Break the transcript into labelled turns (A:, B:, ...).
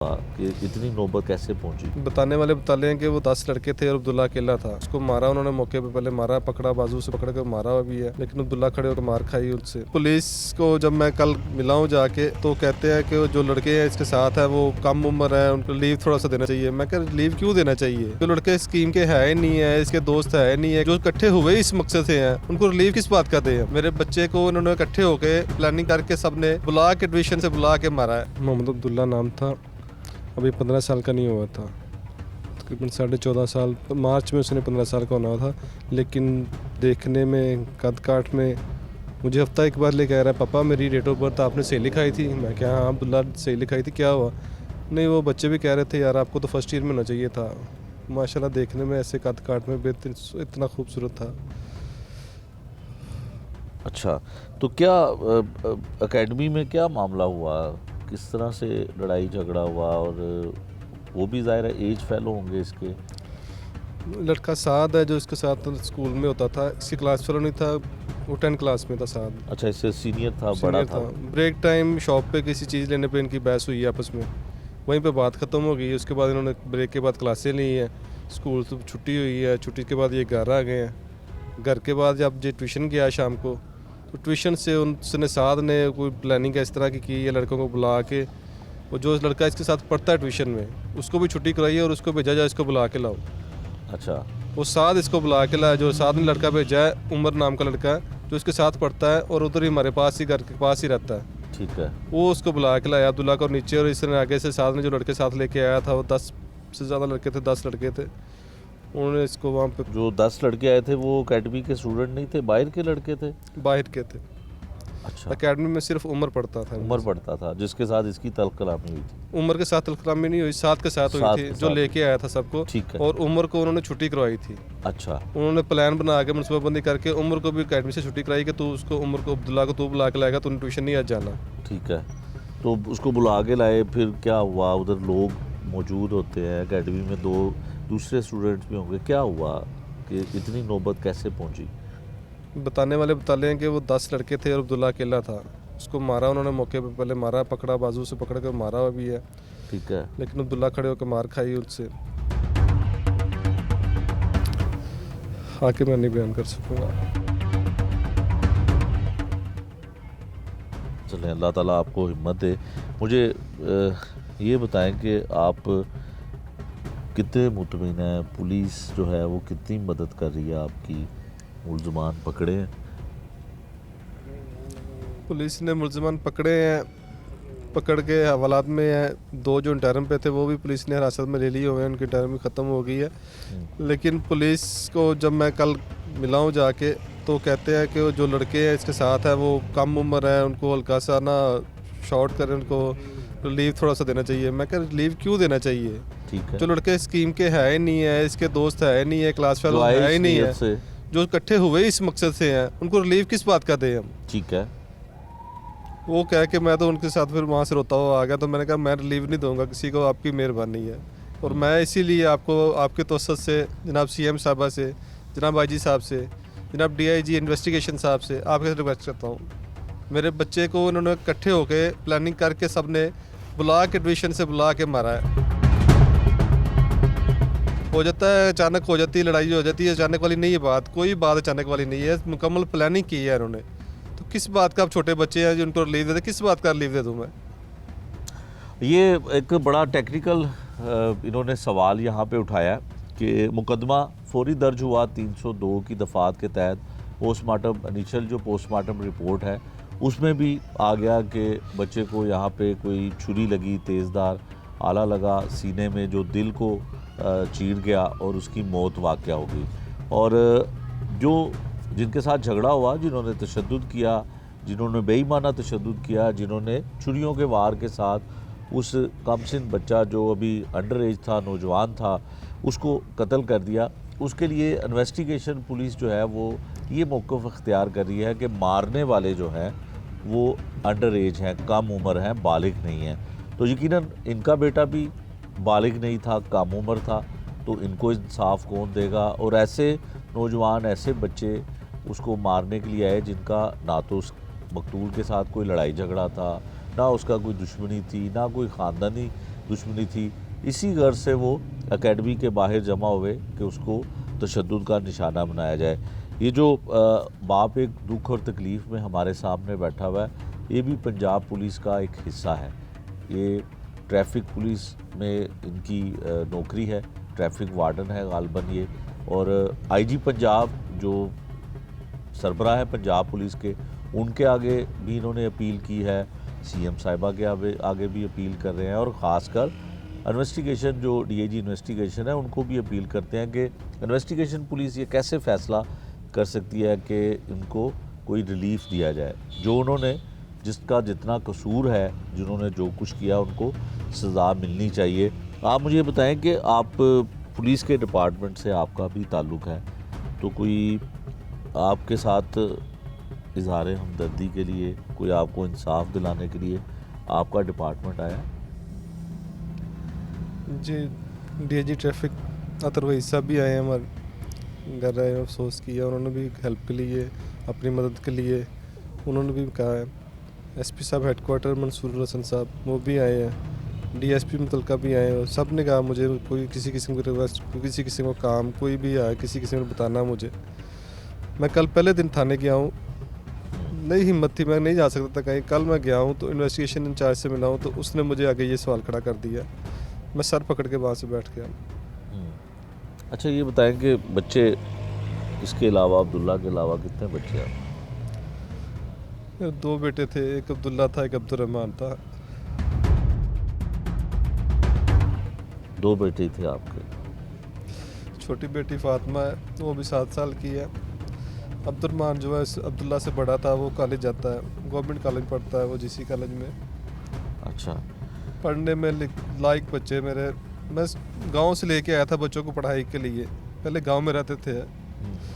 A: कि इतनी नौबत कैसे पहुंची?
B: बताने वाले बताते हैं कि वो 10 लड़के थे और अब्दुल्ला अकेला था। उसको मारा उन्होंने, मौके पे पहले मारा, पकड़ा, बाजू से पकड़ कर मारा भी है, लेकिन अब्दुल्ला खड़े होकर मार खाई उनसे। पुलिस को जब मैं कल मिला हूँ जाके, तो कहते हैं कि जो लड़के हैं इसके साथ है वो कम उम्र है, उनको लीव थोड़ा सा देना चाहिए। मैं कह लीव क्यों देना चाहिए? जो लड़के स्कीम के है ही नहीं है, इसके दोस्त है नहीं है, जो इकट्ठे हुए इस मकसद से हैं, उनको लीव किस बात का दे? मेरे बच्चे को उन्होंने इकट्ठे होकर प्लानिंग करके सबने बुला के ट्यूशन से बुला के मारा है। मोहम्मद अब्दुल्ला नाम था, अभी 15 साल का नहीं हुआ था, तकरीबन 14.5 साल। मार्च में उसने 15 साल का होना था, लेकिन देखने में, कद काठ में, मुझे हफ्ता एक बार ले कह रहा है पापा मेरी डेट ऑफ बर्थ आपने सही लिखाई थी। मैं क्या हाँ अब्दुल्ला सही लिखाई थी, क्या हुआ? नहीं, वो बच्चे भी कह रहे थे यार आपको तो फर्स्ट ईयर में होना चाहिए था। माशाल्लाह देखने में ऐसे कद काठ में बेहतरीन, इतना खूबसूरत था।
A: अच्छा, तो क्या एकेडमी में क्या मामला हुआ? किस तरह से लड़ाई झगड़ा हुआ? और वो भी ज़ाहिर है एज फेलो होंगे इसके।
B: लड़का साद है जो इसके साथ स्कूल में होता था, इसकी क्लास फेलो नहीं था, वो 10 क्लास में था साद।
A: अच्छा, इससे सीनियर था, बड़ा
B: सीनियर
A: था।
B: ब्रेक टाइम शॉप पे किसी चीज़ लेने पे इनकी बहस हुई है आपस में, वहीं पे बात ख़त्म हो गई। उसके बाद इन्होंने ब्रेक के बाद क्लासें ली हैं, स्कूल तो छुट्टी हुई है, छुट्टी के बाद ये घर आ गए हैं। घर के बाद जब ये ट्यूशन गया शाम को, तो ट्यूशन से उसने साथ ने कोई प्लानिंग इस तरह की है, लड़कों को बुला के, वो जो लड़का इसके साथ पढ़ता है ट्यूशन में उसको भी छुट्टी कराई है और उसको भेजा जाए इसको बुला के लाओ।
A: अच्छा,
B: वो साथ इसको बुला के लाया, जो साथ में लड़का भेजा है उमर नाम का लड़का है जो इसके साथ पढ़ता है और उधर ही हमारे पास ही, घर के पास ही रहता है।
A: ठीक है।
B: वो उसको बुला के लाया अब्दुल्ला को नीचे, और इसने आगे से साथ में जो लड़के साथ लेके आया था, वो 10 से ज़्यादा लड़के थे, 10 लड़के थे। उन्होंने इसको वहाँ पे,
A: जो 10 लड़के आए थे वो एकेडमी के स्टूडेंट नहीं थे, बाहर के लड़के थे?
B: बाहर के थे।
A: अच्छा,
B: एकेडमी में सिर्फ उमर पढ़ता था।
A: उमर पढ़ता था जिसके साथ इसकी तलब कलामी हुई थी।
B: उमर के साथ तलकलामी नहीं हुई, साथ के साथ हुई
A: साथ
B: थी,
A: के
B: जो
A: साथ।
B: लेके आया था सबको।
A: ठीक है।
B: और उमर को उन्होंने छुट्टी करवाई थी।
A: अच्छा,
B: उन्होंने प्लान बना के मनसूबाबंदी करके उमर को भी अकेडमी से छुट्टी कराई कि तू उसको, उमर को, अब्दुल्ला को तू बुला के लाएगा, तूने ट्यूशन नहीं आज जाना।
A: ठीक है। तो उसको बुला के लाए, फिर क्या हुआ? उधर लोग मौजूद होते हैं एकेडमी में, दो दूसरे स्टूडेंट्स भी होंगे, क्या हुआ कि इतनी नौबत कैसे पहुंची?
B: बताने वाले बताते हैं कि वो 10 लड़के थे और अब्दुल्ला अकेला था। उसको मारा उन्होंने, मौके पे पहले मारा, पकड़ा, बाजू से पकड़ कर मारा भी है,
A: ठीक है।
B: लेकिन अब्दुल्ला खड़े होकर मार खाई उनसे। आके मैं नहीं बयान कर सकूँगा।
A: चलें, अल्लाह ताला आपको हिम्मत दे। मुझे ये बताएं कि आप कितने मुतमिन हैं? पुलिस जो है वो कितनी मदद कर रही है आपकी? मुल्ज़मान पकड़े हैं?
B: पुलिस ने मुल्ज़मान पकड़े हैं, पकड़ के हवालात में हैं। 2 जो इंटर्म पे थे वो भी पुलिस ने हिरासत में ले लिए हुए हैं, उनकी इंटर्म भी ख़त्म हो गई है। लेकिन पुलिस को जब मैं कल मिला हूँ जाके, तो कहते हैं कि जो लड़के हैं इसके साथ है वो कम उम्र है, उनको हल्का सा ना शॉर्ट करें, उनको लीव थोड़ा सा देना चाहिए। मैं कह लीव क्यों देना चाहिए?
A: ठीक है।
B: जो लड़के स्कीम के है ही नहीं है, इसके दोस्त है नहीं है, क्लास फेलो
A: जो आए
B: है ही
A: इस
B: नहीं
A: नीयत
B: है,
A: से।
B: जो इकट्ठे हुए इस मकसद से हैं, उनको रिलीव किस बात का दें हम?
A: ठीक है।
B: वो कह के मैं तो उनके साथ फिर वहाँ से रोता हुआ आ गया। तो मैंने कहा मैं रिलीव नहीं दूंगा किसी को, आपकी मेहरबानी है। और मैं इसीलिए आपको, आपके तवसत से, जनाब CM साहबा से, जनाब IG साहब से, जनाब DIG इन्वेस्टिगेशन साहब से आपके रिक्वेस्ट करता हूँ, मेरे बच्चे को उन्होंने इकट्ठे होके प्लानिंग करके सबने बुला के ट्यूशन से बुला के मारा है। हो जाता है, अचानक हो जाती है, लड़ाई हो जाती है, अचानक वाली नहीं है बात, कोई बात अचानक वाली नहीं है, मुकम्मल प्लानिंग की है उन्होंने। तो किस बात का, आप छोटे बच्चे हैं जो उनको रिलीव देते, किस बात का रिलीव दे दूँ मैं?
A: ये एक बड़ा टेक्निकल इन्होंने सवाल यहाँ पे उठाया कि मुकदमा फौरी दर्ज हुआ 302 की दफ़ात के तहत। पोस्टमार्टम, इनिशियल जो पोस्टमार्टम रिपोर्ट है उसमें भी आ गया कि बच्चे को यहाँ पे कोई छुरी लगी, तेज़दार आला लगा सीने में, जो दिल को चीर गया और उसकी मौत वाक़या हो गई। और जो जिनके साथ झगड़ा हुआ, जिन्होंने तशद्दुद किया, जिन्होंने बेईमाना तशद्दुद किया, जिन्होंने छुरियों के वार के साथ उस कमसिन बच्चा जो अभी अंडर एज था, नौजवान था, उसको कत्ल कर दिया, उसके लिए इन्वेस्टिगेशन पुलिस जो है वो ये मौक़िफ़ इख्तियार कर रही है कि मारने वाले जो हैं वो अंडर एज हैं, कम उम्र हैं, बालिग नहीं हैं। तो यकीनन इनका बेटा भी बालिग नहीं था, कम उम्र था, तो इनको इंसाफ कौन देगा? और ऐसे नौजवान, ऐसे बच्चे उसको मारने के लिए आए जिनका ना तो उस मकतूल के साथ कोई लड़ाई झगड़ा था, ना उसका कोई दुश्मनी थी, ना कोई ख़ानदानी दुश्मनी थी, इसी गर्ज से वो एकेडमी के बाहर जमा हुए कि उसको तशद्दुद का निशाना बनाया जाए। ये जो बाप एक दुख और तकलीफ़ में हमारे सामने बैठा हुआ है, ये भी पंजाब पुलिस का एक हिस्सा है। ये ट्रैफिक पुलिस में इनकी नौकरी है, ट्रैफिक वार्डन है गालबन ये, और आईजी पंजाब जो सरबराह है पंजाब पुलिस के, उनके आगे भी इन्होंने अपील की है, सीएम साहिबा के आगे भी अपील कर रहे हैं, और ख़ासकर इन्वेस्टिगेशन जो डीआईजी इन्वेस्टिगेशन है उनको भी अपील करते हैं कि इन्वेस्टिगेशन पुलिस ये कैसे फ़ैसला कर सकती है कि इनको कोई रिलीफ दिया जाए। जो उन्होंने जिसका जितना कसूर है, जिन्होंने जो कुछ किया, उनको सज़ा मिलनी चाहिए। आप मुझे बताएं कि आप पुलिस के डिपार्टमेंट से आपका भी ताल्लुक़ है, तो कोई आपके साथ इजहार हमदर्दी के लिए, कोई आपको इंसाफ दिलाने के लिए आपका डिपार्टमेंट आया?
B: जी, डीआईजी ट्रैफिक अतर वही सब भी आए हैं हमारे घर, आए अफसोस किया, उन्होंने भी हेल्प के लिए, अपनी मदद के लिए उन्होंने भी कहा है। एसपी साहब हेडक्वार्टर मंसूर हसन साहब वो भी आए हैं, डीएसपी मुतलका भी आए हैं, और सब ने कहा मुझे कोई किसी किस्म की रिक्वेस्ट, किसी किस्म का काम कोई भी आए, किसी किस्म को बताना मुझे। मैं कल पहले दिन थाने गया हूँ, नहीं हिम्मत थी, मैं नहीं जा सकता था कहीं। कल मैं गया हूँ तो इन्वेस्टिगेशन इंचार्ज से मिला हूँ, तो उसने मुझे आगे ये सवाल खड़ा कर दिया, मैं सर पकड़ के वहाँ से बैठ गया।
A: अच्छा, ये बताएं कि बच्चे इसके अलावा, अब्दुल्ला के अलावा कितने बच्चे हैं?
B: मेरे 2 बेटे थे, एक अब्दुल्ला था, एक अब्दुर्रहमान था।
A: 2 बेटे थे आपके?
B: छोटी बेटी फातिमा है, वो भी 7 साल की है। अब्दुर्रहमान जो है अब्दुल्ला से बड़ा था, वो कॉलेज जाता है, गवर्नमेंट कॉलेज पढ़ता है वो, जीसी कॉलेज में।
A: अच्छा।
B: पढ़ने में लायक बच्चे मेरे। मैं गांव से लेके आया था बच्चों को पढ़ाई के लिए, पहले गांव में रहते थे।